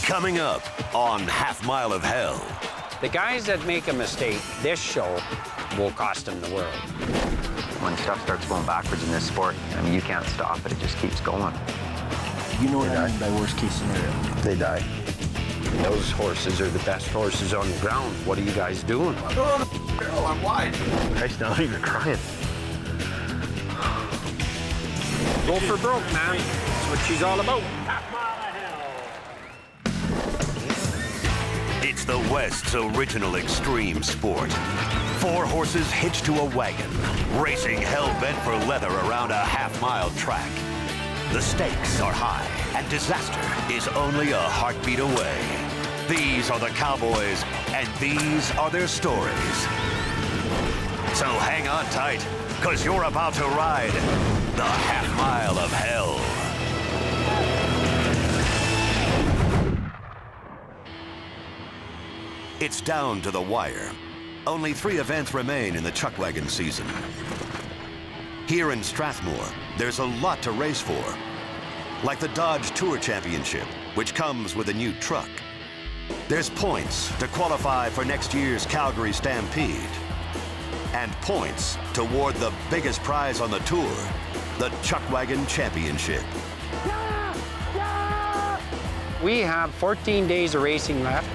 Coming up on Half Mile of Hell. The guys that make a mistake, this show will cost them the world. When stuff starts going backwards in this sport, I mean, you can't stop it. It just keeps going. You know what I mean by worst case scenario? They die. Those horses are the best horses on the ground. What are you guys doing? Oh, I'm wide. Christ, now you're crying. Go for broke, man. That's what she's all about. It's the West's original extreme sport. 4 horses hitched to a wagon, racing hell-bent for leather around a half-mile track. The stakes are high, and disaster is only a heartbeat away. These are the Cowboys, and these are their stories. So hang on tight, because you're about to ride the Half Mile of Hell. It's down to the wire. Only 3 events remain in the chuckwagon season. Here in Strathmore, there's a lot to race for. Like the Dodge Tour Championship, which comes with a new truck. There's points to qualify for next year's Calgary Stampede. And points toward the biggest prize on the tour, the Chuckwagon Championship. We have 14 days of racing left.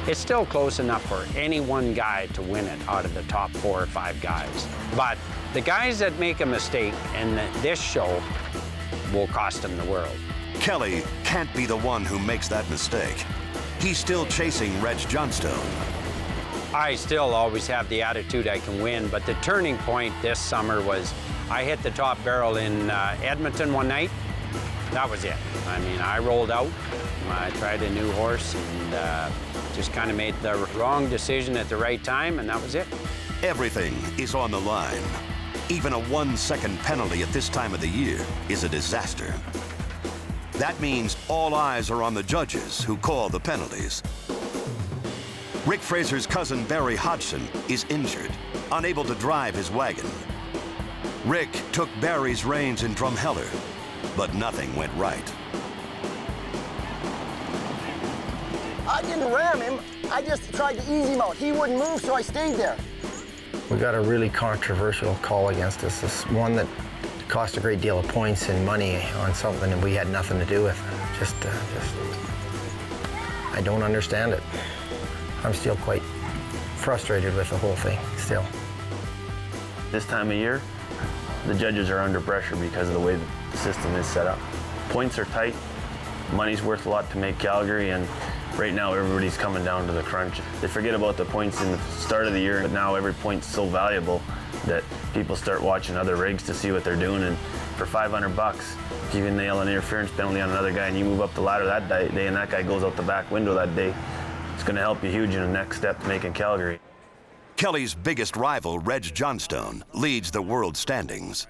It's still close enough for any one guy to win it out of the top 4 or 5 guys. But the guys that make a mistake in this show will cost them the world. Kelly can't be the one who makes that mistake. He's still chasing Reg Johnstone. I still always have the attitude I can win, but the turning point this summer was I hit the top barrel in Edmonton one night. That was it. I mean, I rolled out. I tried a new horse and just kind of made the wrong decision at the right time, and that was it. Everything is on the line. Even a 1-second penalty at this time of the year is a disaster. That means all eyes are on the judges who call the penalties. Rick Fraser's cousin Barry Hodgson is injured, unable to drive his wagon. Rick took Barry's reins in Drumheller, but nothing went right. I didn't ram him. I just tried to ease him out. He wouldn't move, so I stayed there. We got a really controversial call against us. This one that cost a great deal of points and money on something that we had nothing to do with. Just I don't understand it. I'm still quite frustrated with the whole thing, still. This time of year, the judges are under pressure because of the way the system is set up. Points are tight, money's worth a lot to make Calgary, and right now everybody's coming down to the crunch. They forget about the points in the start of the year, but now every point's so valuable that people start watching other rigs to see what they're doing, and for $500, if you can nail an interference penalty on another guy and you move up the ladder that day and that guy goes out the back window that day, it's going to help you huge in the next step to making Calgary. Kelly's biggest rival, Reg Johnstone, leads the world standings.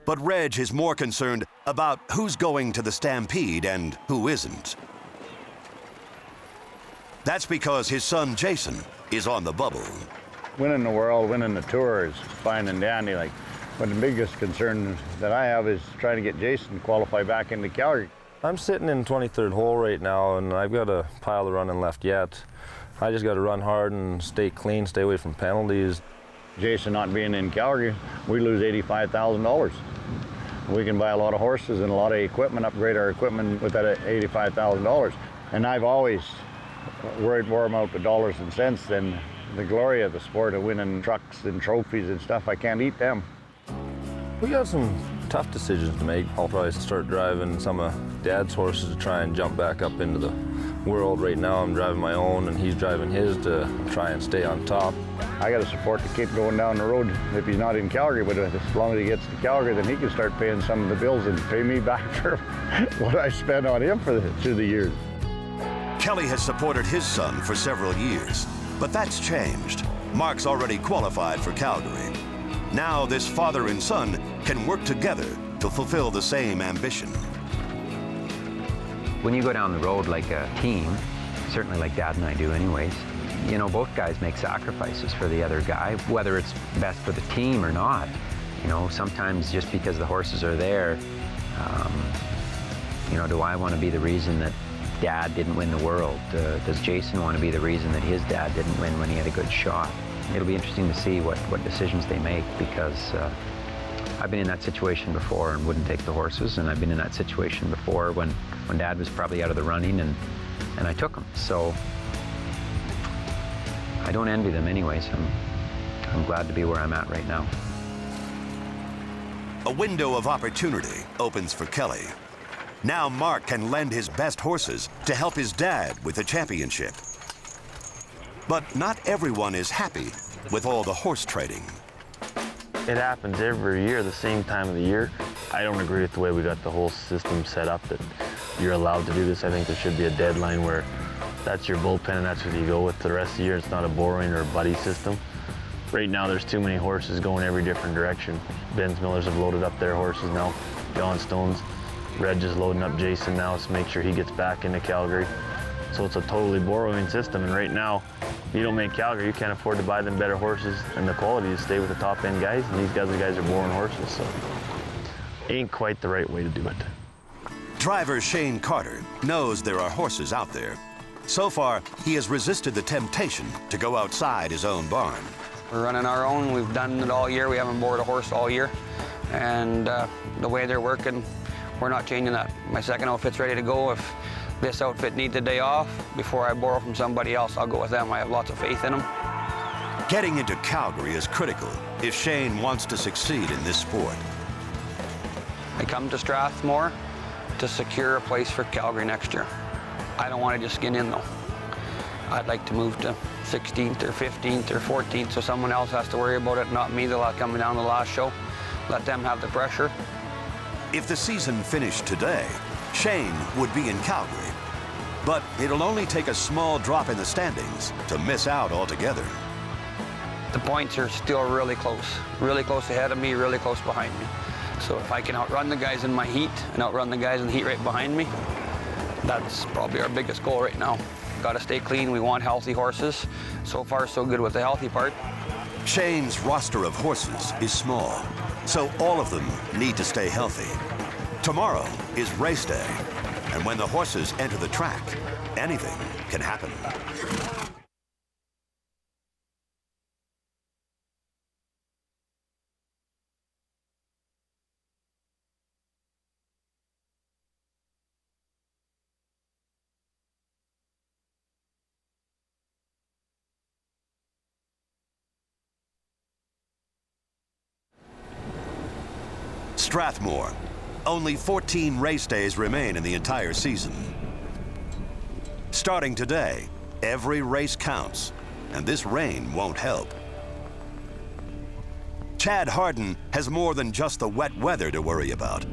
But Reg is more concerned about who's going to the Stampede and who isn't. That's because his son, Jason, is on the bubble. Winning the world, winning the tour is fine and dandy, but the biggest concern that I have is trying to get Jason to qualify back into Calgary. I'm sitting in 23rd hole right now, and I've got a pile of running left yet. I just got to run hard and stay clean, stay away from penalties. Jason not being in Calgary, we lose $85,000. We can buy a lot of horses and a lot of equipment, upgrade our equipment with that $85,000. And I've always worried more about the dollars and cents than the glory of the sport of winning trucks and trophies and stuff. I can't eat them. We got some tough decisions to make. I'll probably start driving some of Dad's horses to try and jump back up into the world. Right now I'm driving my own and he's driving his to try and stay on top. I got to support the kid going down the road if he's not in Calgary, but as long as he gets to Calgary, then he can start paying some of the bills and pay me back for what I spent on him through the years. Kelly has supported his son for several years, but that's changed. Mark's already qualified for Calgary. Now this father and son can work together to fulfill the same ambition. When you go down the road like a team, certainly like Dad and I do anyways, you know, both guys make sacrifices for the other guy, whether it's best for the team or not. You know, sometimes just because the horses are there, you know, do I want to be the reason that dad didn't win the world? Does Jason want to be the reason that his dad didn't win when he had a good shot? It'll be interesting to see what decisions they make, because I've been in that situation before and wouldn't take the horses, and I've been in that situation before when Dad was probably out of the running and I took him. So I don't envy them anyways. I'm glad to be where I'm at right now. A window of opportunity opens for Kelly. Now Mark can lend his best horses to help his dad with the championship. But not everyone is happy with all the horse trading. It happens every year, the same time of the year. I don't agree with the way we got the whole system set up, that you're allowed to do this. I think there should be a deadline where that's your bullpen and that's what you go with the rest of the year. It's not a borrowing or a buddy system. Right now, there's too many horses going every different direction. Ben's Millers have loaded up their horses now. John Stone's, Reg is loading up Jason now to make sure he gets back into Calgary. So it's a totally borrowing system, and right now, if you don't make Calgary, you can't afford to buy them better horses and the quality to stay with the top end guys, and these guys are borrowing horses, so ain't quite the right way to do it. Driver Shane Carter knows there are horses out there. So far, he has resisted the temptation to go outside his own barn. We're running our own. We've done it all year. We haven't bored a horse all year. And the way they're working, we're not changing that. My second outfit's ready to go. If this outfit needs a day off, before I borrow from somebody else, I'll go with them. I have lots of faith in them. Getting into Calgary is critical if Shane wants to succeed in this sport. I come to Strathmore to secure a place for Calgary next year. I don't want to just get in though. I'd like to move to 16th or 15th or 14th, so someone else has to worry about it, not me. They'll have coming down the last show. Let them have the pressure. If the season finished today, Shane would be in Calgary. But it'll only take a small drop in the standings to miss out altogether. The points are still really close ahead of me, really close behind me. So if I can outrun the guys in my heat and outrun the guys in the heat right behind me, that's probably our biggest goal right now. Got to stay clean. We want healthy horses. So far, so good with the healthy part. Shane's roster of horses is small, so all of them need to stay healthy. Tomorrow is race day, and when the horses enter the track, anything can happen. Strathmore. Only 14 race days remain in the entire season. Starting today, every race counts, and this rain won't help. Chad Harden has more than just the wet weather to worry about.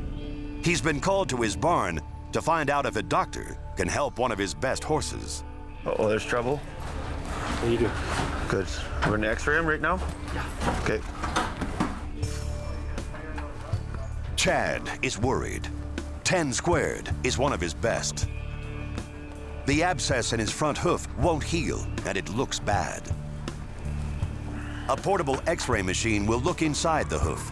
He's been called to his barn to find out if a doctor can help one of his best horses. Uh-oh, there's trouble. What do you do? Good. We're going to x-ray him right now? Yeah. Okay. Chad is worried. 10 squared is one of his best. The abscess in his front hoof won't heal, and it looks bad. A portable x-ray machine will look inside the hoof.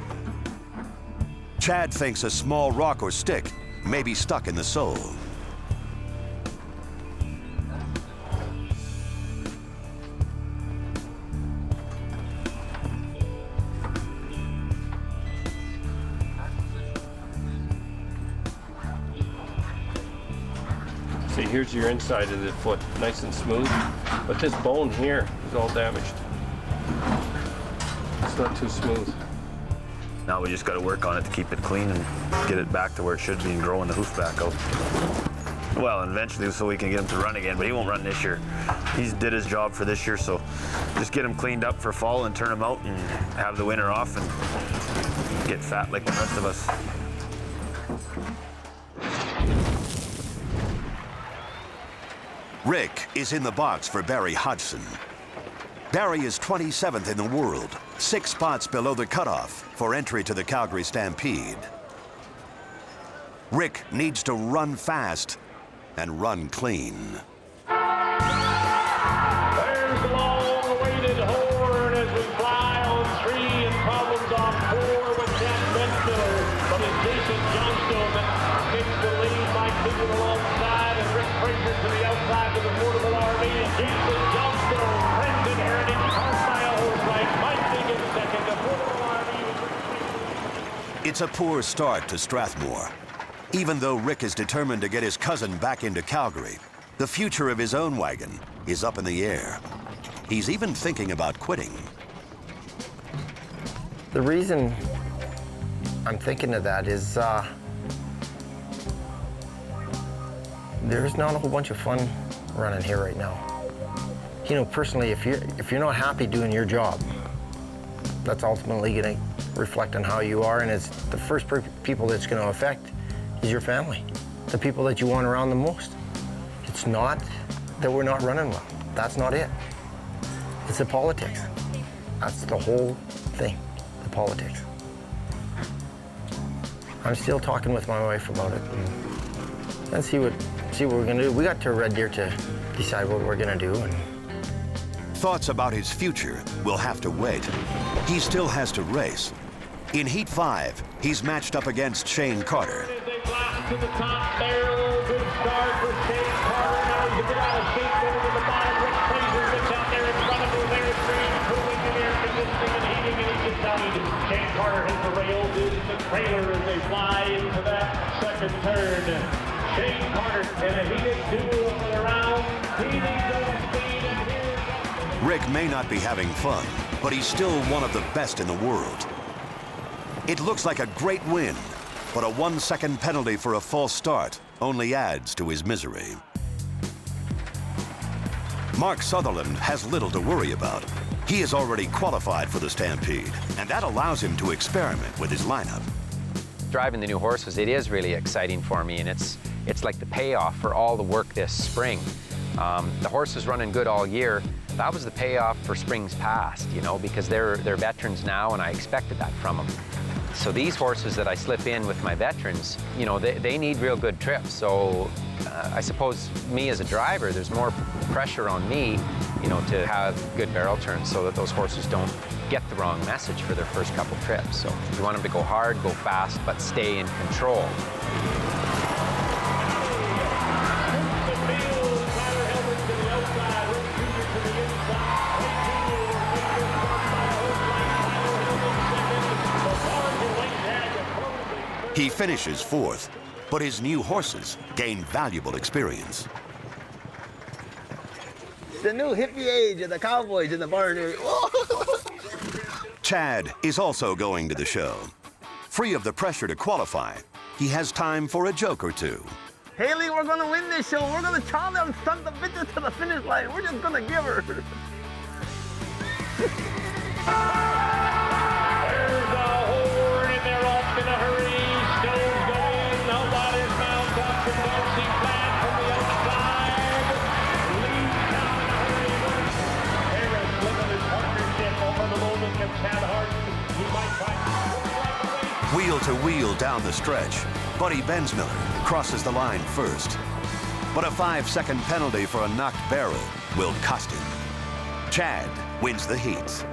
Chad thinks a small rock or stick may be stuck in the sole. See, here's your inside of the foot, nice and smooth, but this bone here is all damaged. It's not too smooth. Now we just got to work on it to keep it clean and get it back to where it should be and growing the hoof back out. Well, and eventually so we can get him to run again, but he won't run this year. He's did his job for this year, so just get him cleaned up for fall and turn him out and have the winter off and get fat like the rest of us. Rick is in the box for Barry Hodgson. Barry is 27th in the world, 6 spots below the cutoff for entry to the Calgary Stampede. Rick needs to run fast and run clean. There's the long-awaited horn as we fly on 3 and problems on 4 with Jack Benfield. But as Jason Johnstone takes the lead, Mike Bigwood alongside, and Rick Fraser It's a poor start to Strathmore. Even though Rick is determined to get his cousin back into Calgary, the future of his own wagon is up in the air. He's even thinking about quitting. The reason I'm thinking of that is there's not a whole bunch of fun running here right now. You know, personally, if you're not happy doing your job, that's ultimately going to reflect on how you are, and it's the first people that's going to affect is your family, the people that you want around the most. It's not that we're not running well. That's not it. It's the politics. That's the whole thing, the politics. I'm still talking with my wife about it and see what we're going to do. We got to Red Deer to decide what we're going to do. And thoughts about his future will have to wait. He still has to race. In Heat 5, he's matched up against Shane Carter. To the top barrel, good start for Shane Carter. Now he's a bit out of shape going to the bottom. Rick Fraser gets out there in front of him. There's Green cooling in air conditioning and heating, and he gets out. Shane Carter hits the rails in the trailer as they fly into that second turn. Shane Carter in a heated duel for the round. He needs no speed, and here's Rick may not be having fun, but he's still one of the best in the world. It looks like a great win, but a 1-second penalty for a false start only adds to his misery. Mark Sutherland has little to worry about. He is already qualified for the Stampede, and that allows him to experiment with his lineup. Driving the new horses, it is really exciting for me, and it's like the payoff for all the work this spring. The horse is running good all year. That was the payoff for springs past, you know, because they're veterans now, and I expected that from them. So these horses that I slip in with my veterans, you know, they need real good trips. So I suppose me as a driver, there's more pressure on me, you know, to have good barrel turns so that those horses don't get the wrong message for their first couple trips. So you want them to go hard, go fast, but stay in control. He finishes 4th, but his new horses gain valuable experience. The new hippie age of the cowboys in the barn area. Chad is also going to the show. Free of the pressure to qualify, he has time for a joke or two. Haley, we're gonna win this show. We're gonna chow them son of bitches to the finish line. We're just gonna give her. There's a horn, and they're off in a hurry. Stones go in. Nobody's mount up. And Nancy flat from the outside. Leads down in a hurry. Harris limited partnership over the moment against Chad Harden. He might find Wheel to wheel down the stretch, Buddy Bensmiller crosses the line first. But a 5-second penalty for a knocked barrel will cost him. Chad wins the heats.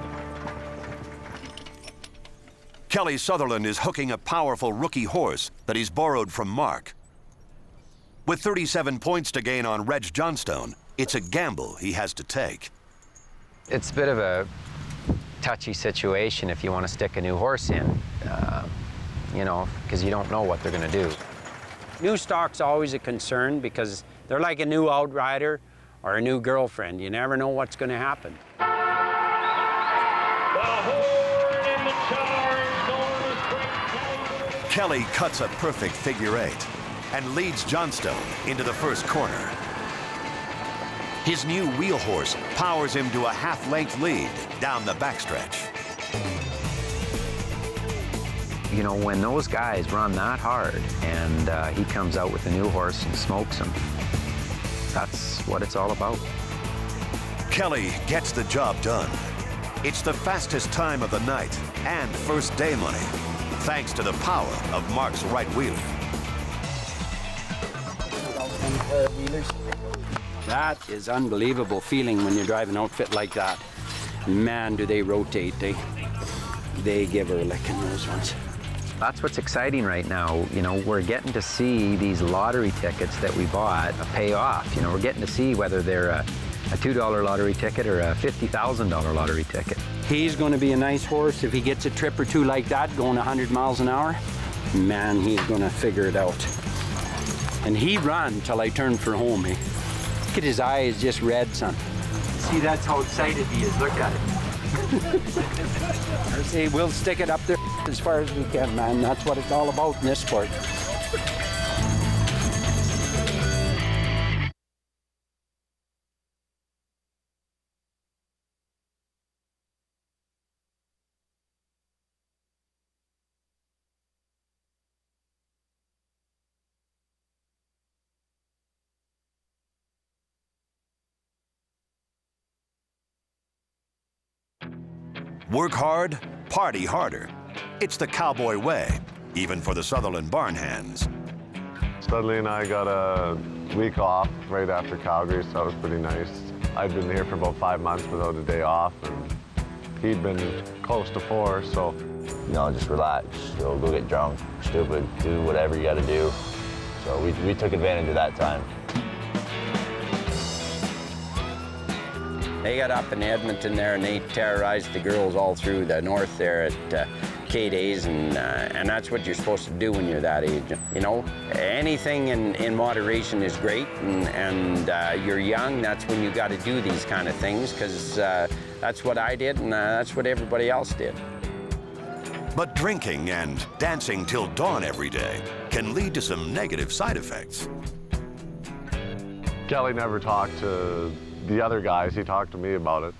Kelly Sutherland is hooking a powerful rookie horse that he's borrowed from Mark. With 37 points to gain on Reg Johnstone, it's a gamble he has to take. It's a bit of a touchy situation if you want to stick a new horse in, you know, because you don't know what they're going to do. New stock's always a concern because they're like a new outrider or a new girlfriend. You never know what's going to happen. Kelly cuts a perfect figure 8 and leads Johnstone into the first corner. His new wheel horse powers him to a half-length lead down the backstretch. You know, when those guys run that hard and he comes out with a new horse and smokes them, that's what it's all about. Kelly gets the job done. It's the fastest time of the night and first day money, thanks to the power of Mark's right wheeler. That is unbelievable feeling when you drive an outfit like that. Man, do they rotate. They give her a licking, those ones. That's what's exciting right now. You know, we're getting to see these lottery tickets that we bought pay off. You know, we're getting to see whether they're a $2 lottery ticket or a $50,000 lottery ticket. He's going to be a nice horse. If he gets a trip or two like that, going 100 miles an hour, man, he's going to figure it out. And he run till I turn for home. Eh? Look at his eyes, just red, son. See, that's how excited he is. Look at it. I say, we'll stick it up there as far as we can, man. That's what it's all about in this sport. Work hard, party harder. It's the cowboy way, even for the Sutherland barn hands. Studley and I got a week off right after Calgary, so that was pretty nice. I'd been here for about 5 months without a day off, and he'd been close to 4, so. You know, just relax, go get drunk, stupid, do whatever you gotta do. So we took advantage of that time. They got up in Edmonton there and they terrorized the girls all through the north there at K-Days, and that's what you're supposed to do when you're that age. You know, anything in moderation is great, and you're young, that's when you got to do these kind of things, because that's what I did and that's what everybody else did. But drinking and dancing till dawn every day can lead to some negative side effects. Kelly never talked to the other guys. He talked to me about it,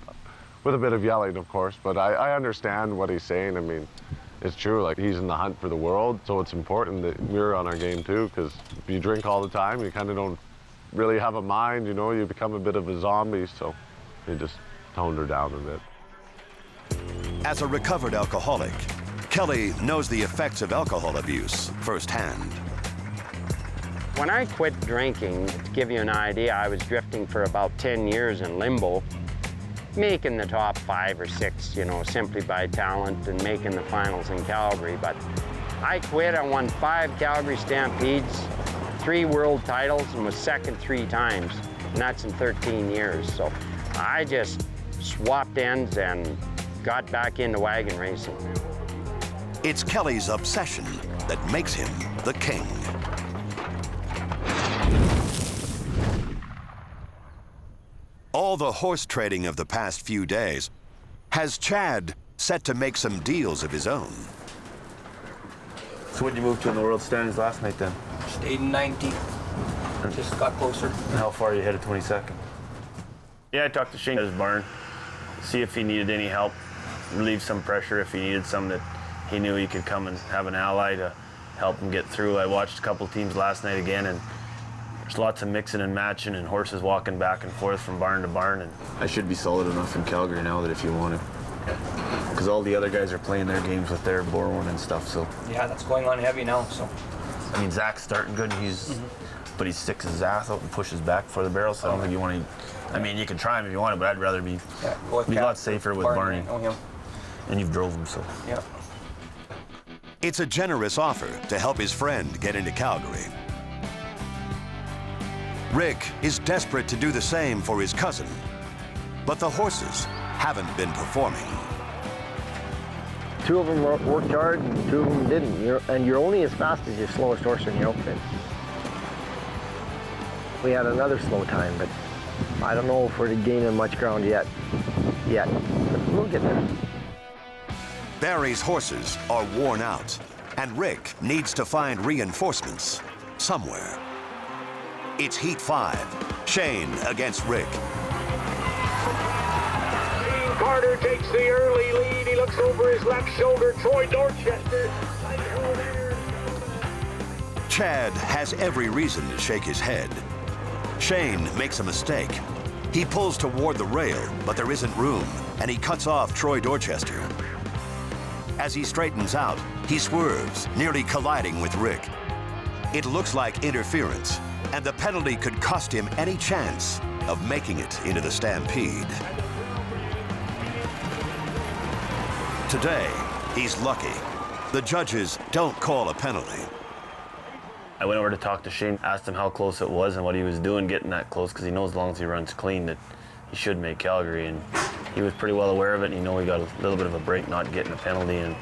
with a bit of yelling, of course, but I understand what he's saying. I mean, it's true, like, he's in the hunt for the world, so it's important that we're on our game too, because if you drink all the time, you kind of don't really have a mind, you know, you become a bit of a zombie, so he just toned her down a bit. As a recovered alcoholic, Kelly knows the effects of alcohol abuse firsthand. When I quit drinking, to give you an idea, I was drifting for about 10 years in limbo, making the top 5 or 6, you know, simply by talent, and making the finals in Calgary. But I quit, I won 5 Calgary Stampedes, 3 world titles, and was second 3 times, and that's in 13 years. So I just swapped ends and got back into wagon racing. It's Kelly's obsession that makes him the king. All the horse trading of the past few days has Chad set to make some deals of his own. So what'd you move to in the world standings last night then? Stayed in 19th. Just got closer. And how far are you ahead of 22nd? Yeah, I talked to Shane at his barn, see if he needed any help, relieve some pressure if he needed some, that he knew he could come and have an ally to help him get through. I watched a couple teams last night again, and there's lots of mixing and matching and horses walking back and forth from barn to barn. And I should be solid enough in Calgary now that if you want to, because all the other guys are playing their games with their Borwin and stuff. So Yeah, that's going on heavy now. So I mean, Zach's starting good. But he sticks his ass out and pushes back for the barrel. So I don't think you want to. I mean, you can try him if you want to, but I'd rather be a lot safer with Barney. And you've drove him, so. Yeah. It's a generous offer to help his friend get into Calgary. Rick is desperate to do the same for his cousin, but the horses haven't been performing. 2 of them worked hard and 2 of them didn't. And you're only as fast as your slowest horse in your outfit. We had another slow time, but I don't know if we're gaining much ground yet. But we'll get there. Barry's horses are worn out, and Rick needs to find reinforcements somewhere. It's Heat 5, Shane against Rick. Carter takes the early lead. He looks over his left shoulder. Troy Dorchester. Chad has every reason to shake his head. Shane makes a mistake. He pulls toward the rail, but there isn't room, and he cuts off Troy Dorchester. As he straightens out, he swerves, nearly colliding with Rick. It looks like interference, and the penalty could cost him any chance of making it into the Stampede. Today, he's lucky. The judges don't call a penalty. I went over to talk to Shane, asked him how close it was and what he was doing getting that close, because he knows as long as he runs clean that he should make Calgary, and he was pretty well aware of it, and he got a little bit of a break not getting a penalty, and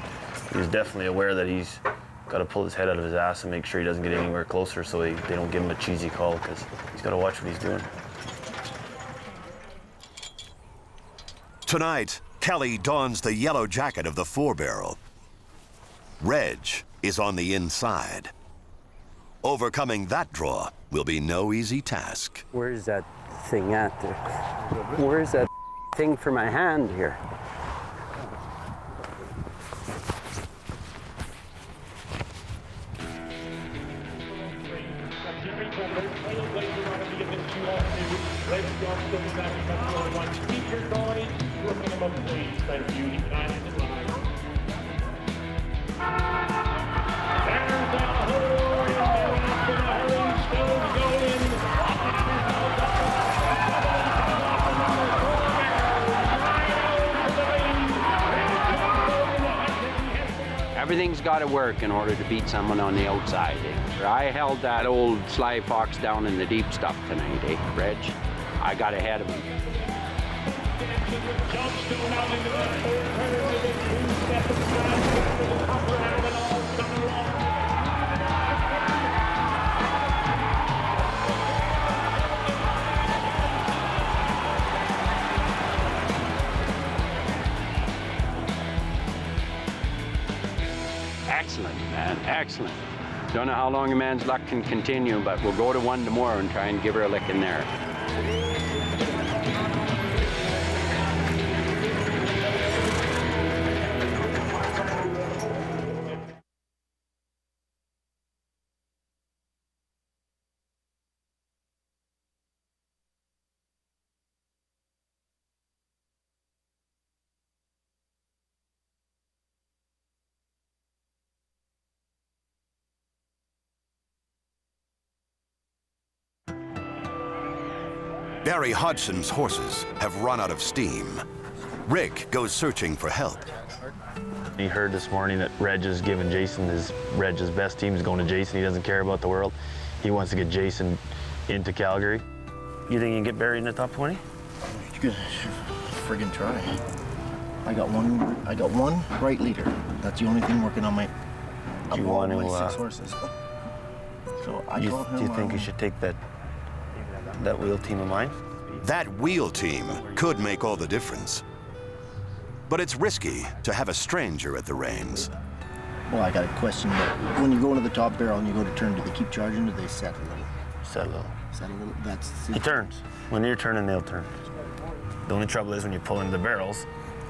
he was definitely aware that he's got to pull his head out of his ass and make sure he doesn't get anywhere closer so they don't give him a cheesy call, because he's got to watch what he's doing. Tonight, Kelly dons the yellow jacket of the 4-barrel. Reg is on the inside. Overcoming that draw will be no easy task. Where's that thing at there? Where's that thing for my hand here? Everything's got to work in order to beat someone on the outside. I held that old Sly Fox down in the deep stuff tonight, Reg? I got ahead of him. Excellent, man, excellent. Don't know how long a man's luck can continue, but we'll go to one tomorrow and try and give her a lick in there. Barry Hodgson's horses have run out of steam. Rick goes searching for help. He heard this morning that Reg is giving Jason Reg's best team is going to Jason. He doesn't care about the world. He wants to get Jason into Calgary. You think you can get Barry in the top 20? You could friggin' try. I got one right leader. That's the only thing working on my. Do you want to? 6 horses. So I told him. Do you think you should take that wheel team of mine? That wheel team could make all the difference. But it's risky to have a stranger at the reins. Well, I got a question. When you go into the top barrel and you go to turn, do they keep charging? Or do they set a little? Set a little. Set a little. That's. He turns. When you're turning, they'll turn. The only trouble is when you pull into the barrels,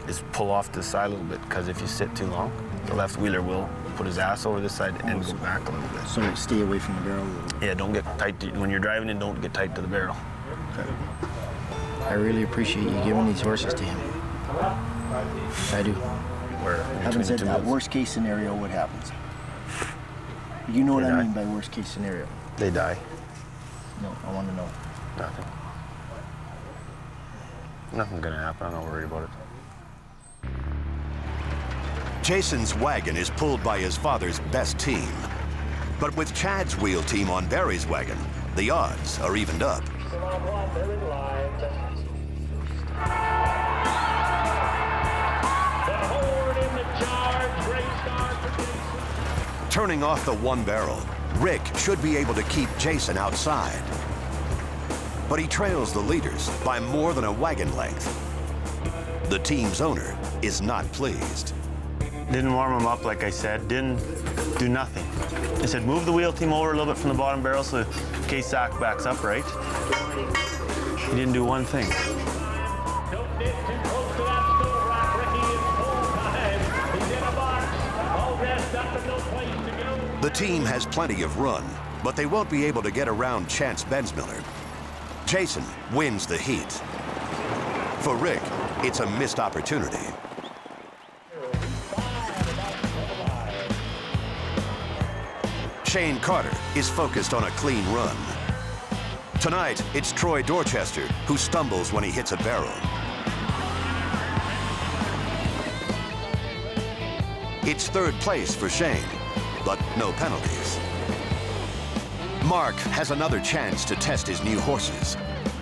is pull off to the side a little bit, because if you sit too long, the left wheeler will put his ass over this side and go back a little bit. So stay away from the barrel a little bit. Yeah, don't get tight. When you're driving it, don't get tight to the barrel. Okay. I really appreciate you giving these horses to him. I do. Having said that, worst case scenario, what happens? You know what I mean by worst case scenario? They die. No, I want to know. Nothing. Nothing's gonna happen. I'm not worried about it. Jason's wagon is pulled by his father's best team. But with Chad's wheel team on Barry's wagon, the odds are evened up. Turning off the 1-barrel, Rick should be able to keep Jason outside. But he trails the leaders by more than a wagon length. The team's owner is not pleased. Didn't warm him up, like I said. Didn't do nothing. I said, move the wheel team over a little bit from the bottom barrel so in case Zach backs up, right? He didn't do one thing. The team has plenty of run, but they won't be able to get around Chance Bensmiller. Jason wins the heat. For Rick, it's a missed opportunity. Shane Carter is focused on a clean run. Tonight, it's Troy Dorchester who stumbles when he hits a barrel. It's third place for Shane, but no penalties. Mark has another chance to test his new horses.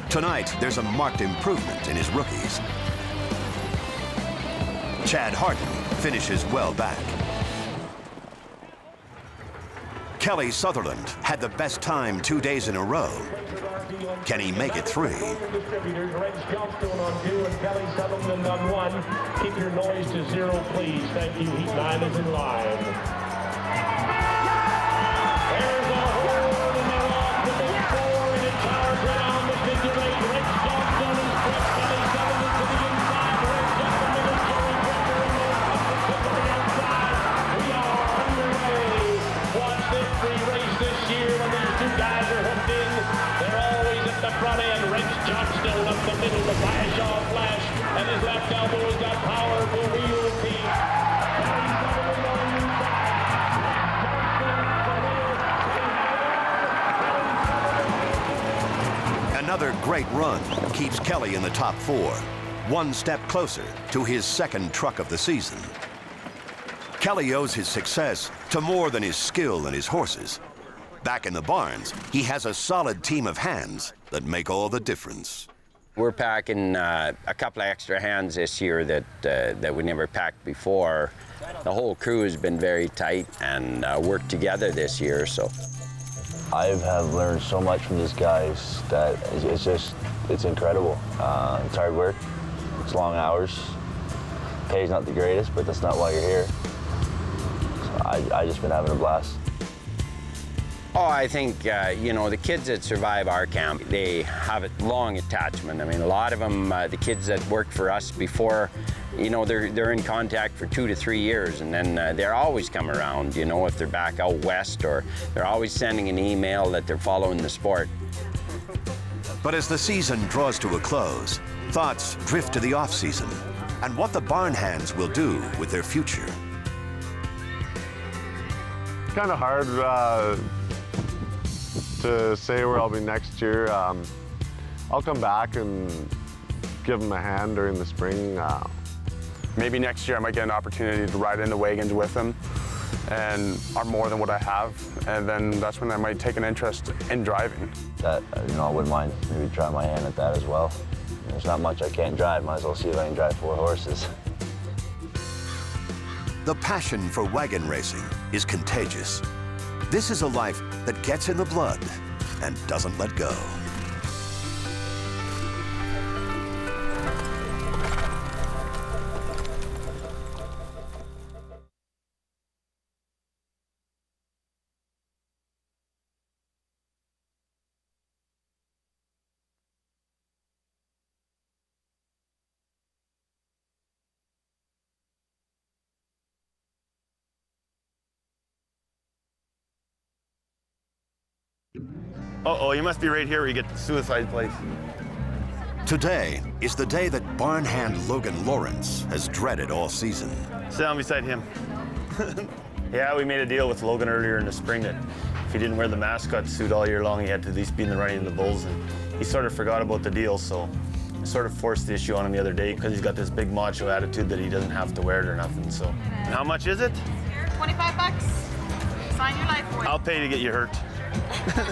Tonight, there's a marked improvement in his rookies. Chad Harden finishes well back. Kelly Sutherland had the best time 2 days in a row. Can he make it 3? Distributors, Reg Johnstone on 2 and Kelly Sutherland on 1. Keep your noise to 0, please. Thank you. Heat 9 is in line. There's a hole and they're off to the 4 and it's hard around the figure 8. Reg Johnstone is quick. Kelly Sutherland to the inside. Reg Johnstone is Jerry Brecker and they're up to the outside. We are underway. Watch this free race this year when these two guys are hooked in. They're always at the front end. Reg Johnstone up the middle, the Bajaw flash, and his left elbow has got power for wheel team. Another great run keeps Kelly in the top 4, one step closer to his second truck of the season. Kelly owes his success to more than his skill and his horses. Back in the barns, he has a solid team of hands that make all the difference. We're packing a couple of extra hands this year that we never packed before. The whole crew has been very tight and worked together this year. So I have learned so much from these guys that it's incredible. It's hard work, it's long hours. Pay's not the greatest, but that's not why you're here. So I just been having a blast. Oh, I think, you know, the kids that survive our camp, they have a long attachment. I mean, a lot of them, the kids that worked for us before, you know, they're in contact for 2 to 3 years, and then they're always come around, you know, if they're back out west, or they're always sending an email that they're following the sport. But as the season draws to a close, thoughts drift to the off-season and what the barn hands will do with their future. Kind of hard to say where I'll be next year. I'll come back and give them a hand during the spring. Maybe next year I might get an opportunity to ride in the wagons with them and are more than what I have, and then that's when I might take an interest in driving. That, you know, I wouldn't mind maybe trying my hand at that as well. There's not much I can't drive, might as well see if I can drive 4 horses. The passion for wagon racing is contagious. This is a life that gets in the blood and doesn't let go. Uh-oh, you must be right here where you get the suicide place. Today is the day that barn hand Logan Lawrence has dreaded all season. Sit down beside him. Yeah, we made a deal with Logan earlier in the spring that if he didn't wear the mascot suit all year long, he had to at least be in the running of the bulls, and he sort of forgot about the deal, so I sort of forced the issue on him the other day because he's got this big macho attitude that he doesn't have to wear it or nothing, so. And how much is it? 25 bucks. Sign your life away. I'll pay to get you hurt. Nice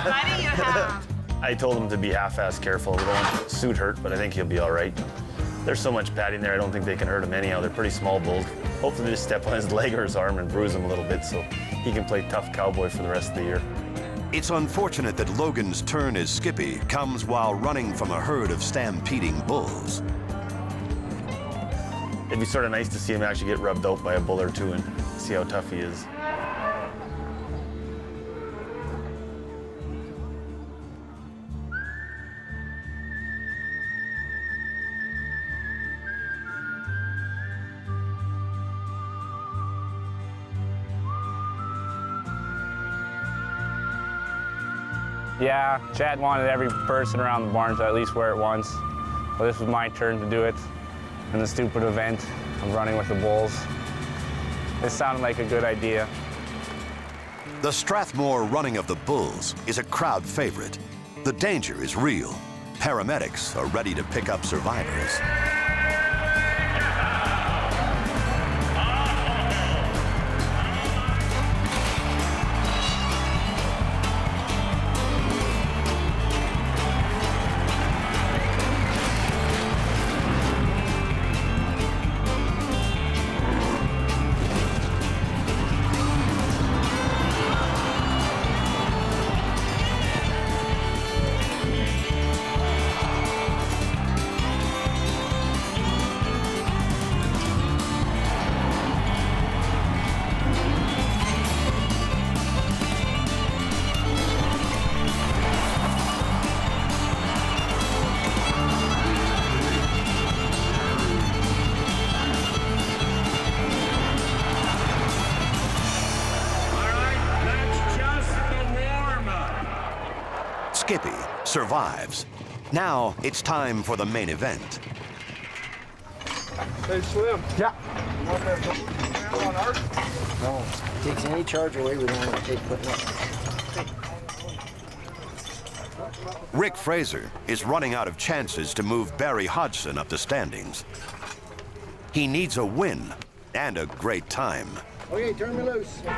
money you have. I told him to be half-ass careful. We don't want the suit hurt, but I think he'll be all right. There's so much padding there, I don't think they can hurt him anyhow. They're pretty small bulls. Hopefully they just step on his leg or his arm and bruise him a little bit so he can play tough cowboy for the rest of the year. It's unfortunate that Logan's turn as Skippy comes while running from a herd of stampeding bulls. It'd be sort of nice to see him actually get rubbed out by a bull or two and see how tough he is. Yeah, Chad wanted every person around the barn to at least wear it once. Well, this was my turn to do it in the stupid event of running with the bulls. It sounded like a good idea. The Strathmore running of the bulls is a crowd favorite. The danger is real. Paramedics are ready to pick up survivors. Skippy survives. Now it's time for the main event. Hey, Slim. Yeah. No. Takes any charge away, we don't want to take putting up. Rick Fraser is running out of chances to move Barry Hodgson up the standings. He needs a win and a great time. Okay, turn me loose. The charge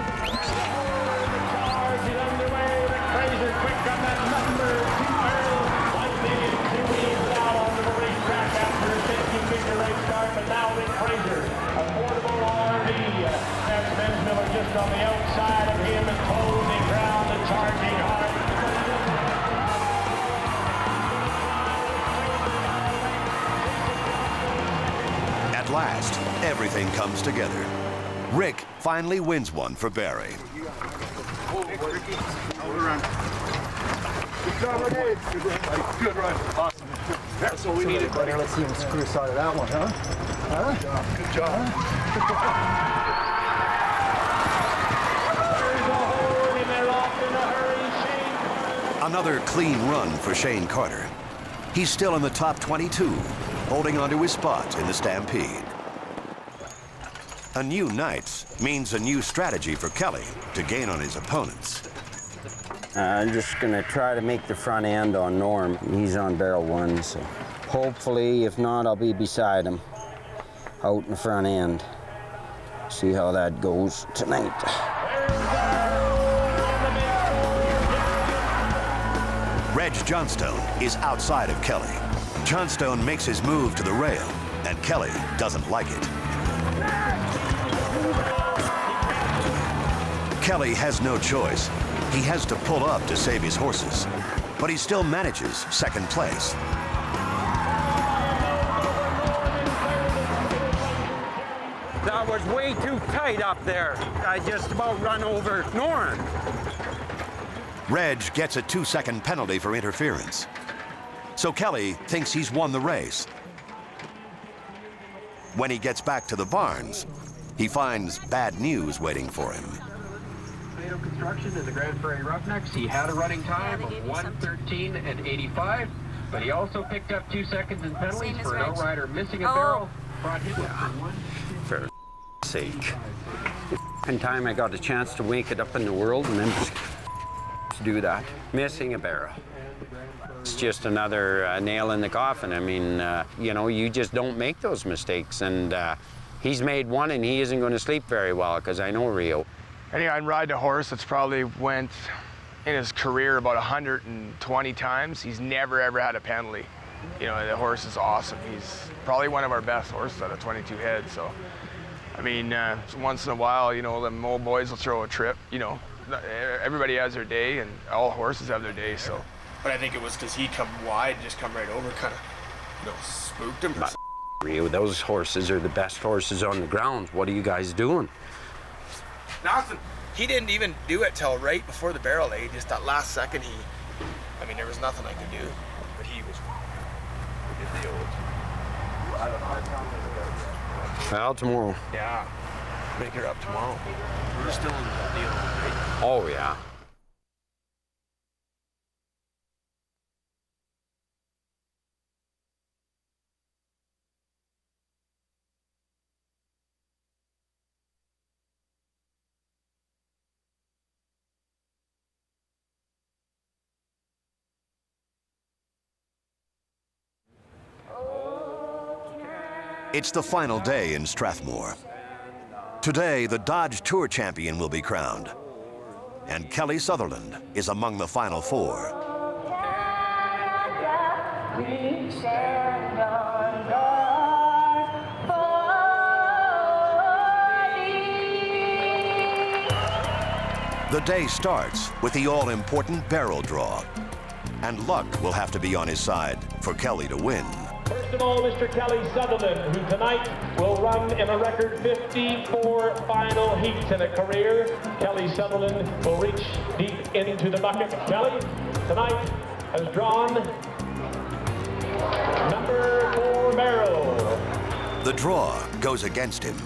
is underway. Rick Fraser quick on that number 2 barrel. 1 million 2 wheels out onto the racetrack after a 50-figure race start, but now Rick Fraser, a portable RV. That's Ben Miller just on the outside of him and closing ground and charging hard. At last, everything comes together. Rick finally wins one for Barry. Good job, Rick. Good run. Awesome. That's what we needed, buddy. Let's see him screw side of that one, huh? Good job. Another clean run for Shane Carter. He's still in the top 22, holding on to his spot in the Stampede. A new night means a new strategy for Kelly to gain on his opponents. I'm just gonna try to make the front end on Norm. He's on barrel 1, so hopefully, if not, I'll be beside him out in the front end. See how that goes tonight. Reg Johnstone is outside of Kelly. Johnstone makes his move to the rail, and Kelly doesn't like it. Kelly has no choice. He has to pull up to save his horses, but he still manages second place. That was way too tight up there. I just about run over Norm. Reg gets a 2-second penalty for interference. So Kelly thinks he's won the race. When he gets back to the barns, he finds bad news waiting for him. Construction in the Grand Prairie Roughnecks. He had a running time of 1:13.85, but he also picked up 2 seconds in penalties for an outrider missing a barrel. Brought him up to 1. For sake. The time I got a chance to wake it up in the world and then just do that. Missing a barrel. It's just another nail in the coffin. I mean, you know, you just don't make those mistakes. And he's made one and he isn't going to sleep very well because I know Rio. Anyway, I'd ride a horse that's probably went in his career about 120 times. He's never ever had a penalty. You know, the horse is awesome. He's probably one of our best horses out of 22 heads. So, I mean, once in a while, you know, them old boys will throw a trip. You know, everybody has their day, and all horses have their day. So, but I think it was because he come wide, just come right over, kind of, you know, spooked him. But, Rio, those horses are the best horses on the grounds. What are you guys doing? Nothing. He didn't even do it till right before the barrel aid. Just that last second, I mean, there was nothing I could do. But he was. Did the old. Well, tomorrow. Yeah. Make her up tomorrow. We're still in the deal, right? Oh, yeah. It's the final day in Strathmore. Today, the Dodge Tour champion will be crowned, and Kelly Sutherland is among the final 4. The day starts with the all-important barrel draw, and luck will have to be on his side for Kelly to win. First of all, Mr. Kelly Sutherland, who tonight will run in a record 54 final heats in a career. Kelly Sutherland will reach deep into the bucket. Kelly, tonight has drawn number 4 barrel. The draw goes against him.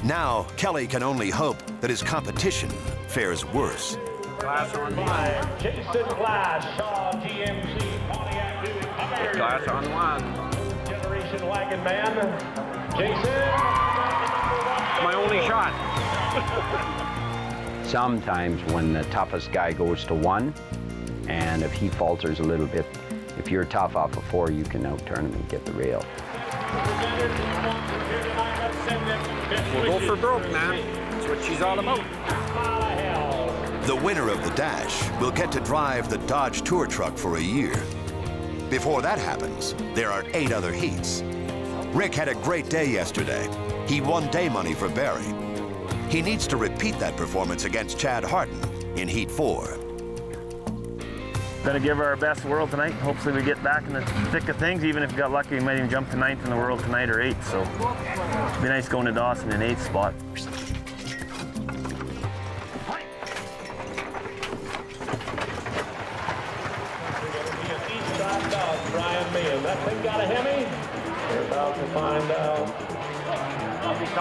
Now, Kelly can only hope that his competition fares worse. Glass on one. Jason Glass, Shaw GMC, Pontiac Buick. Glass on one. Generation Wagon Man. Jason. My only shot. Sometimes when the toughest guy goes to 1, and if he falters a little bit, if you're tough off of 4, you can outturn him and get the rail. We'll go for broke, man. That's what she's all about. The winner of the Dash will get to drive the Dodge Tour Truck for a year. Before that happens, there are 8 other heats. Rick had a great day yesterday. He won day money for Barry. He needs to repeat that performance against Chad Harden in Heat 4. Gonna give her our best world tonight. Hopefully we get back in the thick of things. Even if we got lucky, we might even jump to 9th in the world tonight or 8th. So it'd be nice going to Dawson in 8th spot. Brian Mayo. That thing got a Hemi? We're about to find out. There's a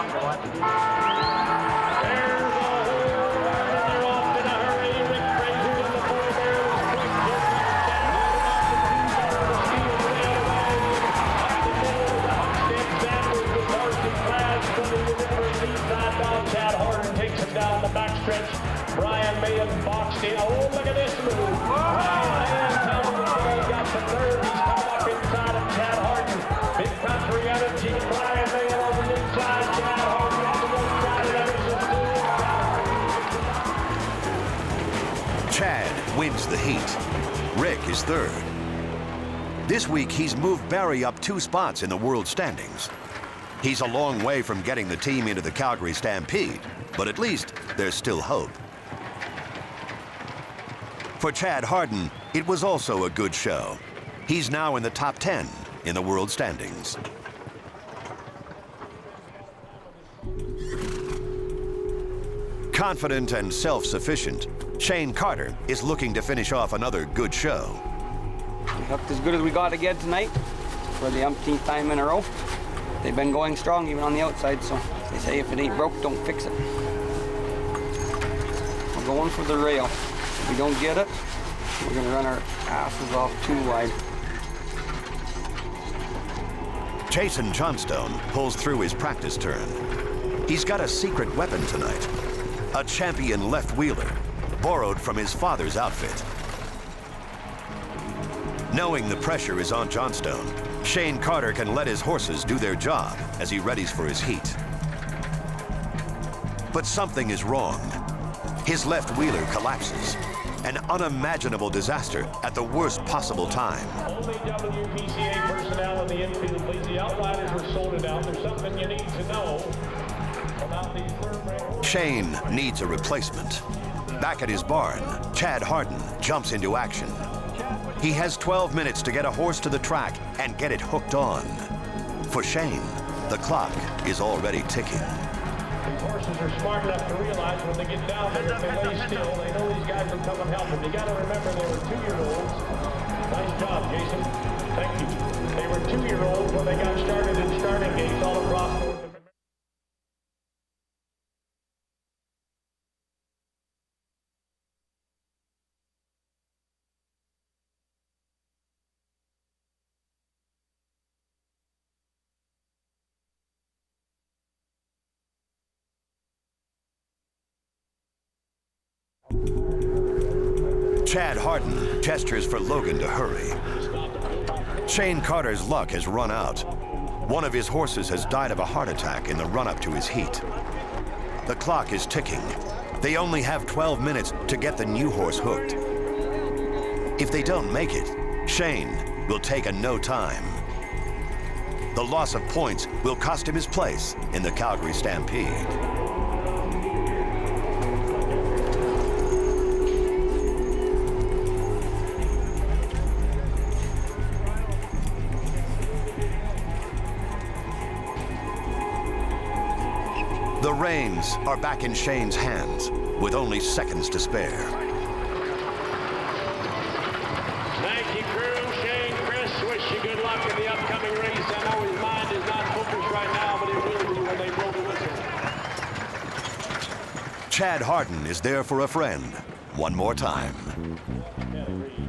hole. They're off in a hurry. Rick Fraser in the forebears. Quick hit. Chad Harden takes him down the backstretch. Brian Mayo boxed in. Oh, look at this move. Got some nerve. He's come up inside of Chad Harden. Big country energy. Brian Mayo on the inside. Chad Harden on the outside. Chad wins the heat. Rick is 3rd. This week, he's moved Barry up 2 spots in the world standings. He's a long way from getting the team into the Calgary Stampede, but at least there's still hope. For Chad Harden, it was also a good show. He's now in the top 10 in the world standings. Confident and self-sufficient, Shane Carter is looking to finish off another good show. We hooked as good as we got again tonight for the umpteenth time in a row. They've been going strong even on the outside, so they say if it ain't broke, don't fix it. We're going for the rail. If we don't get it, we're gonna run our asses off too wide. Jason Johnstone pulls through his practice turn. He's got a secret weapon tonight, a champion left wheeler, borrowed from his father's outfit. Knowing the pressure is on Johnstone, Shane Carter can let his horses do their job as he readies for his heat. But something is wrong. His left wheeler collapses. An unimaginable disaster at the worst possible time. Only WPCA personnel in the infield, please. The outriders were sorted out. There's something you need to know about these thoroughbred. Shane needs a replacement. Back at his barn, Chad Harden jumps into action. He has 12 minutes to get a horse to the track and get it hooked on. For Shane, the clock is already ticking. These horses are smart enough to realize when they get down there, if they lay still, they know these guys will come and help them. You got to remember they were 2-year-olds. Nice job, Jason. Thank you. They were 2-year-olds when they got started in starting gates all across North America. Chad Harden gestures for Logan to hurry. Shane Carter's luck has run out. One of his horses has died of a heart attack in the run-up to his heat. The clock is ticking. They only have 12 minutes to get the new horse hooked. If they don't make it, Shane will take a no time. The loss of points will cost him his place in the Calgary Stampede. The reins are back in Shane's hands, with only seconds to spare. Thank you, crew. Shane, Chris, wish you good luck in the upcoming race. I know his mind is not focused right now, but it will be when they blow the whistle. Chad Harden is there for a friend, one more time.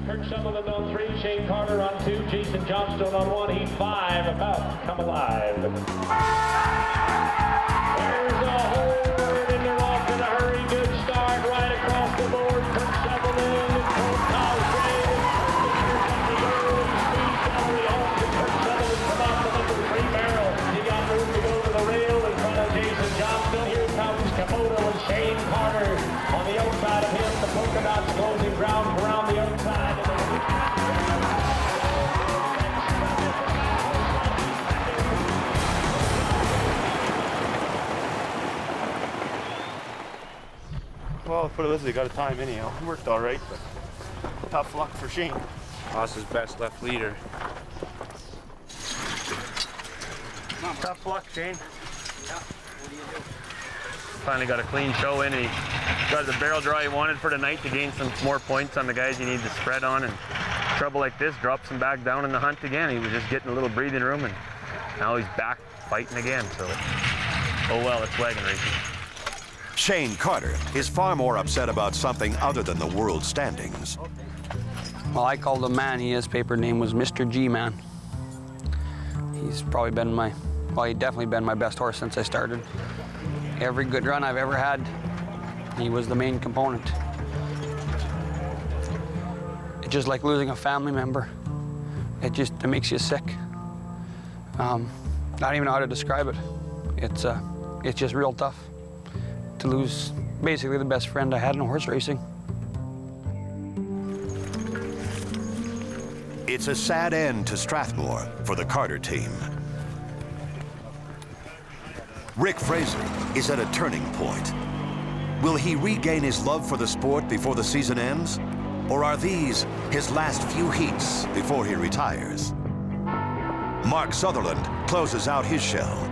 Kurt Sutherland on 3, Shane Carter on 2, Jason Johnstone on 1, Heat 5, about to come alive. There's a hole, and they're off in a hurry. Good start right across the board. Kurt Sutherland and Cole Cosgrave. The early speed Calgary home to Kurt Sutherland from off the number 3 barrel. He got room to go to the rail in front of Jason Johnstone. Here comes Capote with Shane Carter on the outside of him. The polka dots closing ground around the outside. Well, put it this way, he got a time anyhow. It worked all right, but tough luck for Shane. Lost his best left leader. Tough luck, Shane. Finally got a clean show in, and he got the barrel draw he wanted for the night to gain some more points on the guys he needed to spread on, and trouble like this drops him back down in the hunt again. He was just getting a little breathing room, and now he's back fighting again, so oh well, it's wagon racing. Shane Carter is far more upset about something other than the world standings. Well, I called him Man. His paper name was Mr. G-Man. He's probably been he definitely been my best horse since I started. Every good run I've ever had, he was the main component. It's just like losing a family member. It makes you sick. I don't even know how to describe it. It's just real tough to lose basically the best friend I had in horse racing. It's a sad end to Strathmore for the Carter team. Rick Fraser is at a turning point. Will he regain his love for the sport before the season ends? Or are these his last few heats before he retires? Mark Sutherland closes out his shell.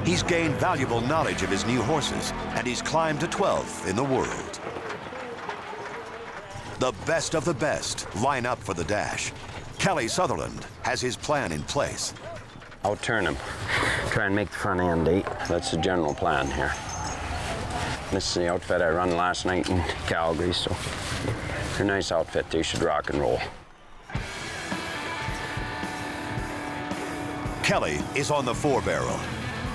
He's gained valuable knowledge of his new horses, and he's climbed to 12th in the world. The best of the best line up for the dash. Kelly Sutherland has his plan in place. I'll turn him. Try and make the front end 8. That's the general plan here. This is the outfit I run last night in Calgary, so it's a nice outfit. They should rock and roll. Kelly is on the 4-barrel.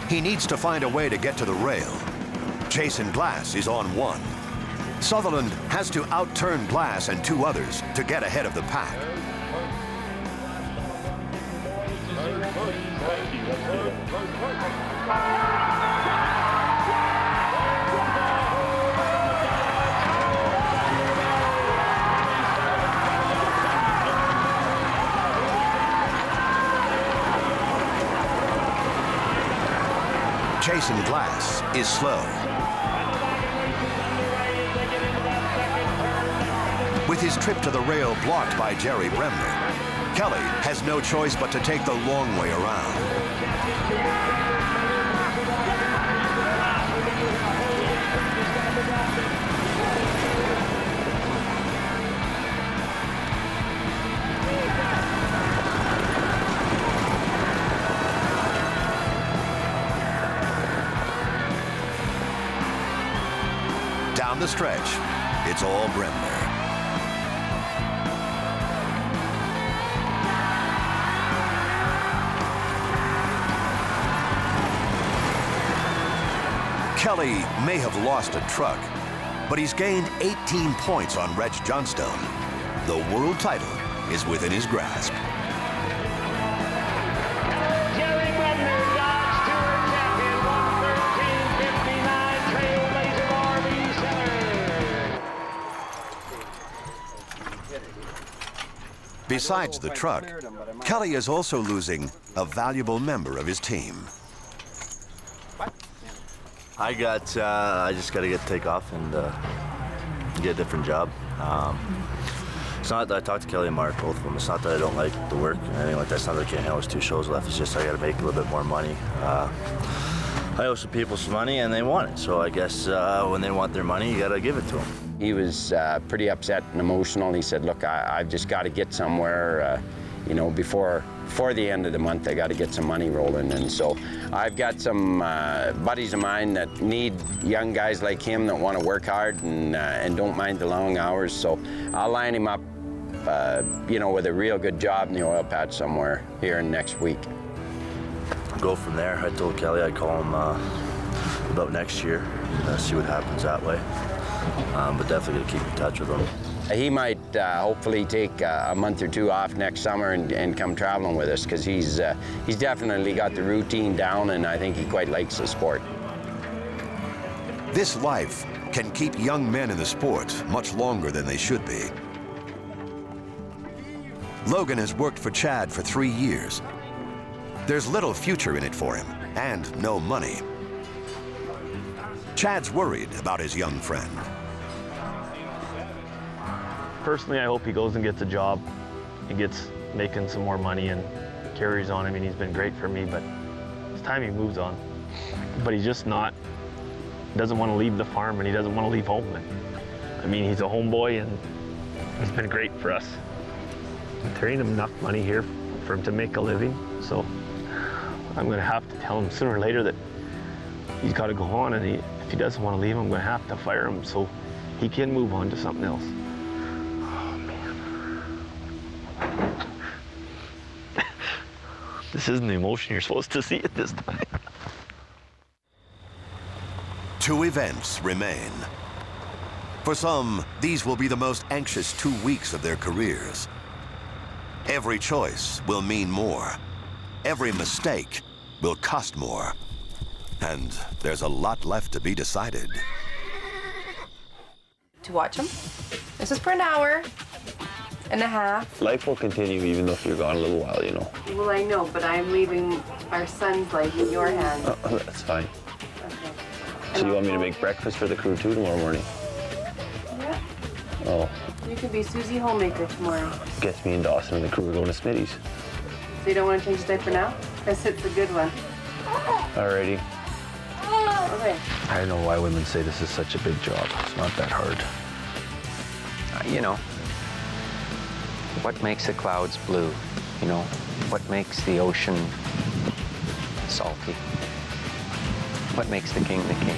He needs to find a way to get to the rail. Jason Glass is on 1. Sutherland has to outturn Glass and 2 others to get ahead of the pack. Jason Glass is slow. With his trip to the rail blocked by Jerry Bremner, Kelly has no choice but to take the long way around. Down the stretch, it's all Bremner. Kelly may have lost a truck, but he's gained 18 points on Reg Johnstone. The world title is within his grasp. Jerry Bremner, Dodge Tour champion, 113.59, Trailblazer RV Center. Besides the truck, Kelly is also losing a valuable member of his team. I just got to take off and get a different job. It's not that I talked to Kelly and Mark, both of them. It's not that I don't like the work or anything like that. It's not that I can't handle those 2 shows left. It's just I got to make a little bit more money. I owe some people some money and they want it. So I guess when they want their money, you got to give it to them. He was pretty upset and emotional. He said, look, I've just got to get somewhere. You know, before the end of the month, I got to get some money rolling. And so I've got some buddies of mine that need young guys like him that want to work hard and don't mind the long hours. So I'll line him up, you know, with a real good job in the oil patch somewhere here in next week. Go from there. I told Kelly I'd call him about next year, see what happens that way. But definitely gonna keep in touch with him. He might hopefully take a month or two off next summer and come traveling with us, because he's definitely got the routine down, and I think he quite likes the sport. This life can keep young men in the sport much longer than they should be. Logan has worked for Chad for 3 years. There's little future in it for him, and no money. Chad's worried about his young friend. Personally, I hope he goes and gets a job and gets making some more money and carries on. I mean, he's been great for me, but it's time he moves on. But he's just not, doesn't want to leave the farm, and he doesn't want to leave home. And, I mean, he's a homeboy, and he's been great for us. There ain't enough money here for him to make a living, so I'm going to have to tell him sooner or later that he's got to go on, and if he doesn't want to leave, I'm going to have to fire him so he can move on to something else. This isn't the emotion you're supposed to see at this time. 2 events remain. For some, these will be the most anxious 2 weeks of their careers. Every choice will mean more. Every mistake will cost more. And there's a lot left to be decided. To watch them. This is for an hour and a half. Life will continue even though if you're gone a little while, you know. Well, I know, but I'm leaving our son's life in your hands. Oh, that's fine. Okay. So you want me to make breakfast for the crew too tomorrow morning? Yeah. Oh, You could be Susie Homemaker tomorrow. guess me and Dawson and the crew are going to Smitty's. So you don't want to change the diaper now? Because it's a good one. Alrighty. Okay. I don't know why women say this is such a big job. It's not that hard. You know, what makes the clouds blue? You know, what makes the ocean salty? What makes the king the king?